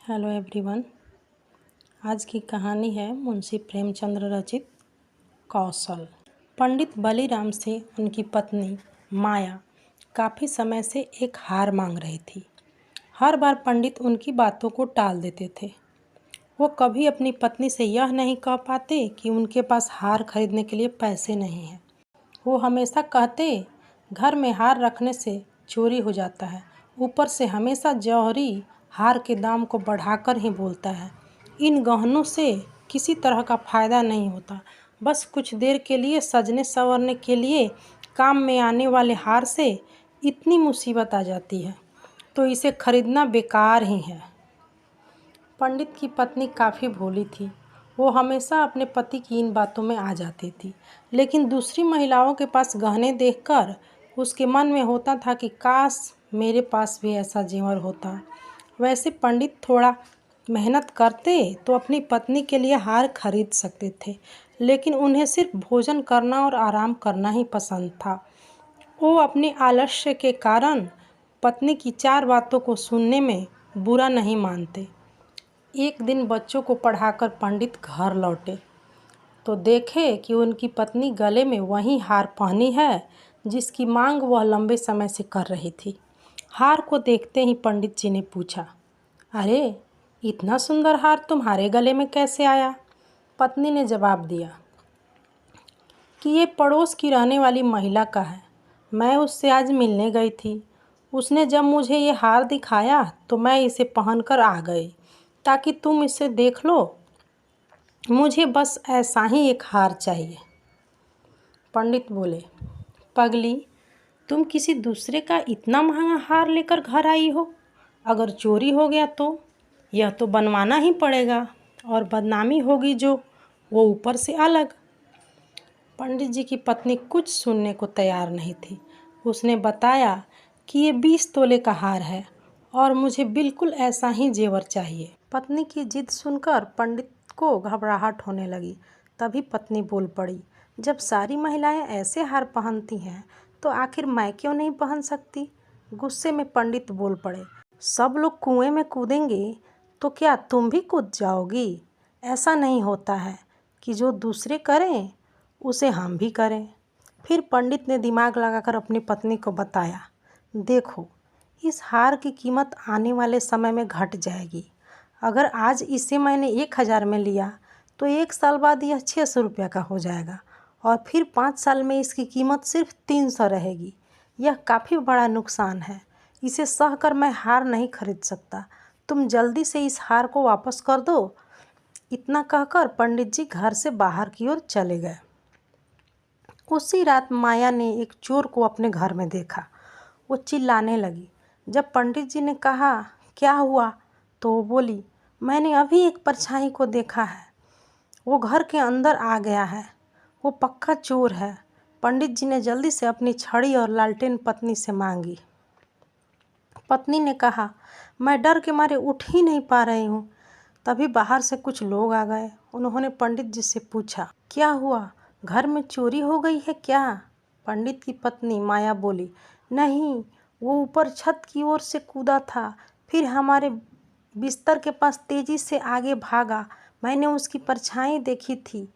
Hello everyone. आज की कहानी है मुंशी प्रेमचंद्र रचित कौशल। पंडित बलीराम से उनकी पत्नी माया काफ़ी समय से एक हार मांग रही थी। हर बार पंडित उनकी बातों को टाल देते थे। वो कभी अपनी पत्नी से यह नहीं कह पाते कि उनके पास हार खरीदने के लिए पैसे नहीं हैं। वो हमेशा कहते, घर में हार रखने से चोरी हो जाता है, ऊपर से हमेशा जौहरी हार के दाम को बढ़ाकर ही बोलता है। इन गहनों से किसी तरह का फ़ायदा नहीं होता, बस कुछ देर के लिए सजने संवरने के लिए काम में आने वाले हार से इतनी मुसीबत आ जाती है तो इसे खरीदना बेकार ही है। पंडित की पत्नी काफ़ी भोली थी। वो हमेशा अपने पति की इन बातों में आ जाती थी, लेकिन दूसरी महिलाओं के पास गहने देखकर उसके मन में होता था कि काश मेरे पास भी ऐसा जेवर होता। वैसे पंडित थोड़ा मेहनत करते तो अपनी पत्नी के लिए हार खरीद सकते थे, लेकिन उन्हें सिर्फ भोजन करना और आराम करना ही पसंद था। वो अपने आलस्य के कारण पत्नी की 4 बातों को सुनने में बुरा नहीं मानते। एक दिन बच्चों को पढ़ाकर पंडित घर लौटे तो देखे कि उनकी पत्नी गले में वही हार पहनी है जिसकी मांग वह लंबे समय से कर रही थी। हार को देखते ही पंडित जी ने पूछा, अरे, इतना सुंदर हार तुम्हारे गले में कैसे आया? पत्नी ने जवाब दिया कि ये पड़ोस की रहने वाली महिला का है। मैं उससे आज मिलने गई थी। उसने जब मुझे ये हार दिखाया तो मैं इसे पहनकर आ गई ताकि तुम इसे देख लो। मुझे बस ऐसा ही एक हार चाहिए। पंडित बोले, पगली, तुम किसी दूसरे का इतना महंगा हार लेकर घर आई हो। अगर चोरी हो गया तो यह तो बनवाना ही पड़ेगा और बदनामी होगी जो वो ऊपर से अलग। पंडित जी की पत्नी कुछ सुनने को तैयार नहीं थी। उसने बताया कि ये 20 तोले का हार है और मुझे बिल्कुल ऐसा ही जेवर चाहिए। पत्नी की जिद सुनकर पंडित को घबराहट होने लगी। तभी पत्नी बोल पड़ी, जब सारी महिलाएं ऐसे हार पहनती हैं तो आखिर मैं क्यों नहीं पहन सकती? गुस्से में पंडित बोल पड़े, सब लोग कुएं में कूदेंगे तो क्या तुम भी कूद जाओगी? ऐसा नहीं होता है कि जो दूसरे करें उसे हम भी करें। फिर पंडित ने दिमाग लगाकर अपनी पत्नी को बताया, देखो, इस हार की कीमत आने वाले समय में घट जाएगी। अगर आज इसे मैंने 1000 में लिया तो 1 साल बाद यह 600 रुपये का हो जाएगा और फिर 5 साल में इसकी कीमत सिर्फ 300 रहेगी। यह काफ़ी बड़ा नुकसान है। इसे सहकर मैं हार नहीं खरीद सकता। तुम जल्दी से इस हार को वापस कर दो। इतना कहकर पंडित जी घर से बाहर की ओर चले गए। उसी रात माया ने एक चोर को अपने घर में देखा। वो चिल्लाने लगी। जब पंडित जी ने कहा, क्या हुआ, तो वो बोली, मैंने अभी एक परछाई को देखा है। वो घर के अंदर आ गया है। वो पक्का चोर है। पंडित जी ने जल्दी से अपनी छड़ी और लालटेन पत्नी से मांगी। पत्नी ने कहा, मैं डर के मारे उठ ही नहीं पा रही हूँ। तभी बाहर से कुछ लोग आ गए। उन्होंने पंडित जी से पूछा, क्या हुआ, घर में चोरी हो गई है क्या? पंडित की पत्नी माया बोली, नहीं, वो ऊपर छत की ओर से कूदा था, फिर हमारे बिस्तर के पास तेजी से आगे भागा। मैंने उसकी परछाई देखी थी।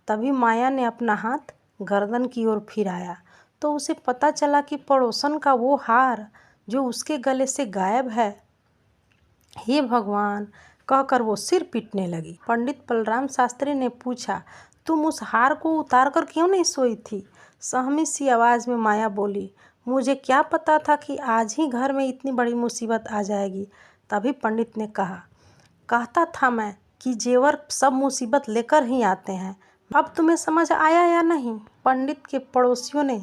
तभी माया ने अपना हाथ गर्दन की ओर फिराया तो उसे पता चला कि पड़ोसन का वो हार जो उसके गले से गायब है। हे भगवान, कहकर वो सिर पीटने लगी। पंडित बलराम शास्त्री ने पूछा, तुम उस हार को उतार कर क्यों नहीं सोई थी? सहमी सी आवाज़ में माया बोली, मुझे क्या पता था कि आज ही घर में इतनी बड़ी मुसीबत आ जाएगी। तभी पंडित ने कहा, कहता था मैं कि जेवर सब मुसीबत लेकर ही आते हैं। अब तुम्हें समझ आया या नहीं? पंडित के पड़ोसियों ने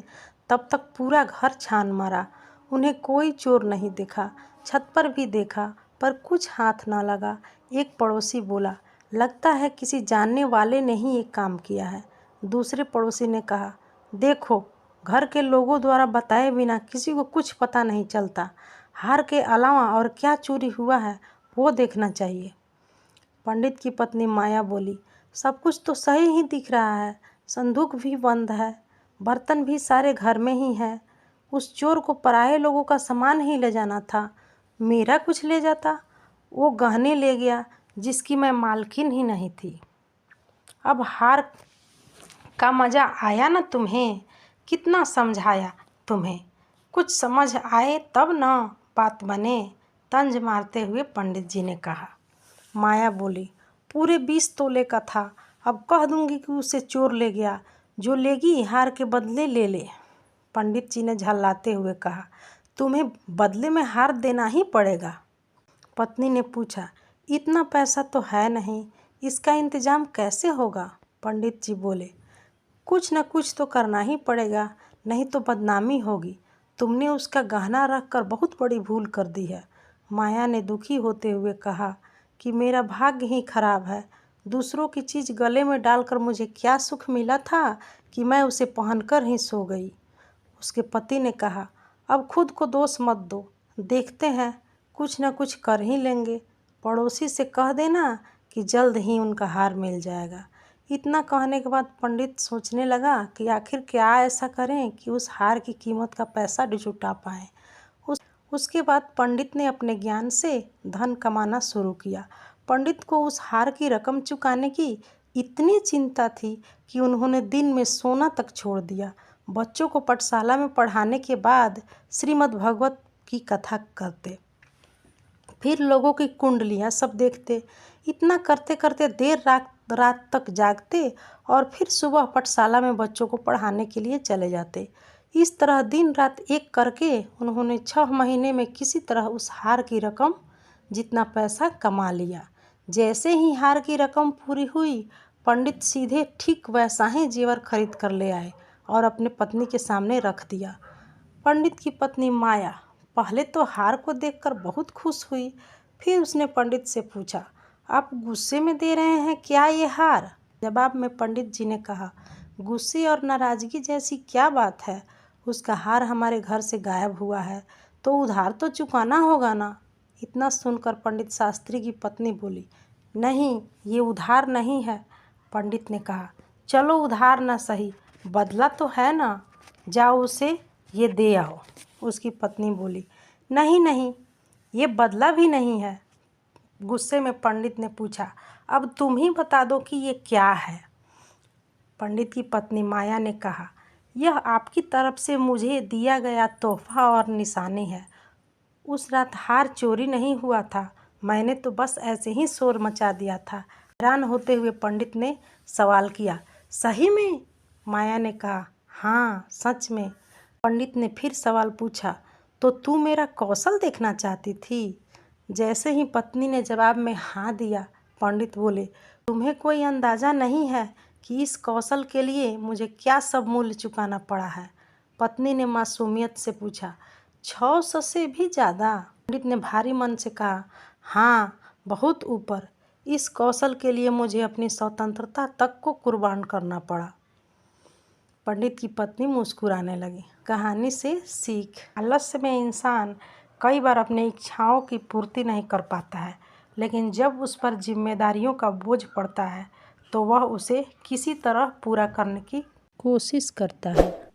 तब तक पूरा घर छान मारा। उन्हें कोई चोर नहीं दिखा। छत पर भी देखा पर कुछ हाथ ना लगा। एक पड़ोसी बोला, लगता है किसी जानने वाले ने ही ये काम किया है। दूसरे पड़ोसी ने कहा, देखो, घर के लोगों द्वारा बताए बिना किसी को कुछ पता नहीं चलता। हार के अलावा और क्या चोरी हुआ है वो देखना चाहिए। पंडित की पत्नी माया बोली, सब कुछ तो सही ही दिख रहा है। संदूक भी बंद है, बर्तन भी सारे घर में ही है। उस चोर को पराये लोगों का सामान ही ले जाना था। मेरा कुछ ले जाता। वो गहने ले गया जिसकी मैं मालकिन ही नहीं थी। अब हार का मज़ा आया ना तुम्हें? कितना समझाया तुम्हें, कुछ समझ आए तब ना बात बने, तंज मारते हुए पंडित जी ने कहा। माया बोली, पूरे 20 तोले का था, अब कह दूंगी कि उसे चोर ले गया, जो लेगी हार के बदले ले ले। पंडित जी ने झल्लाते हुए कहा, तुम्हें बदले में हार देना ही पड़ेगा। पत्नी ने पूछा, इतना पैसा तो है नहीं, इसका इंतजाम कैसे होगा? पंडित जी बोले, कुछ न कुछ तो करना ही पड़ेगा, नहीं तो बदनामी होगी। तुमने उसका गहना रख कर बहुत बड़ी भूल कर दी है। माया ने दुखी होते हुए कहा कि मेरा भाग्य ही खराब है। दूसरों की चीज़ गले में डालकर मुझे क्या सुख मिला था कि मैं उसे पहनकर ही सो गई। उसके पति ने कहा, अब खुद को दोष मत दो, देखते हैं कुछ न कुछ कर ही लेंगे। पड़ोसी से कह देना कि जल्द ही उनका हार मिल जाएगा। इतना कहने के बाद पंडित सोचने लगा कि आखिर क्या ऐसा करें कि उस हार की कीमत का पैसा जुटा पाएँ। उसके बाद पंडित ने अपने ज्ञान से धन कमाना शुरू किया। पंडित को उस हार की रकम चुकाने की इतनी चिंता थी कि उन्होंने दिन में सोना तक छोड़ दिया। बच्चों को पाठशाला में पढ़ाने के बाद श्रीमद् भागवत की कथा करते, फिर लोगों की कुंडलियाँ सब देखते। इतना करते करते देर रात तक जागते और फिर सुबह पाठशाला में बच्चों को पढ़ाने के लिए चले जाते। इस तरह दिन रात एक करके उन्होंने 6 महीने में किसी तरह उस हार की रकम जितना पैसा कमा लिया। जैसे ही हार की रकम पूरी हुई, पंडित सीधे ठीक वैसा ही जेवर खरीद कर ले आए और अपने पत्नी के सामने रख दिया। पंडित की पत्नी माया पहले तो हार को देखकर बहुत खुश हुई। फिर उसने पंडित से पूछा, आप गुस्से में दे रहे हैं क्या ये हार? जवाब में पंडित जी ने कहा, गुस्से और नाराज़गी जैसी क्या बात है? उसका हार हमारे घर से गायब हुआ है तो उधार तो चुकाना होगा ना। इतना सुनकर पंडित शास्त्री की पत्नी बोली, नहीं, ये उधार नहीं है। पंडित ने कहा, चलो उधार ना सही, बदला तो है ना, जाओ उसे ये दे आओ। उसकी पत्नी बोली, नहीं नहीं, ये बदला भी नहीं है। गुस्से में पंडित ने पूछा, अब तुम ही बता दो कि ये क्या है? पंडित की पत्नी माया ने कहा, यह आपकी तरफ से मुझे दिया गया तोहफा और निशानी है। उस रात हार चोरी नहीं हुआ था, मैंने तो बस ऐसे ही शोर मचा दिया था। हैरान होते हुए पंडित ने सवाल किया, सही में? माया ने कहा, हाँ सच में। पंडित ने फिर सवाल पूछा, तो तू मेरा कौशल देखना चाहती थी? जैसे ही पत्नी ने जवाब में हाँ दिया, पंडित बोले, तुम्हें कोई अंदाज़ा नहीं है कि इस कौशल के लिए मुझे क्या सब मूल्य चुकाना पड़ा है। पत्नी ने मासूमियत से पूछा, 600 से भी ज़्यादा? पंडित ने भारी मन से कहा, हाँ बहुत ऊपर। इस कौशल के लिए मुझे अपनी स्वतंत्रता तक को कुर्बान करना पड़ा। पंडित की पत्नी मुस्कुराने लगी। कहानी से सीख, आलस्य में इंसान कई बार अपनी इच्छाओं की पूर्ति नहीं कर पाता है, लेकिन जब उस पर जिम्मेदारियों का बोझ पड़ता है तो वह उसे किसी तरह पूरा करने की कोशिश करता है।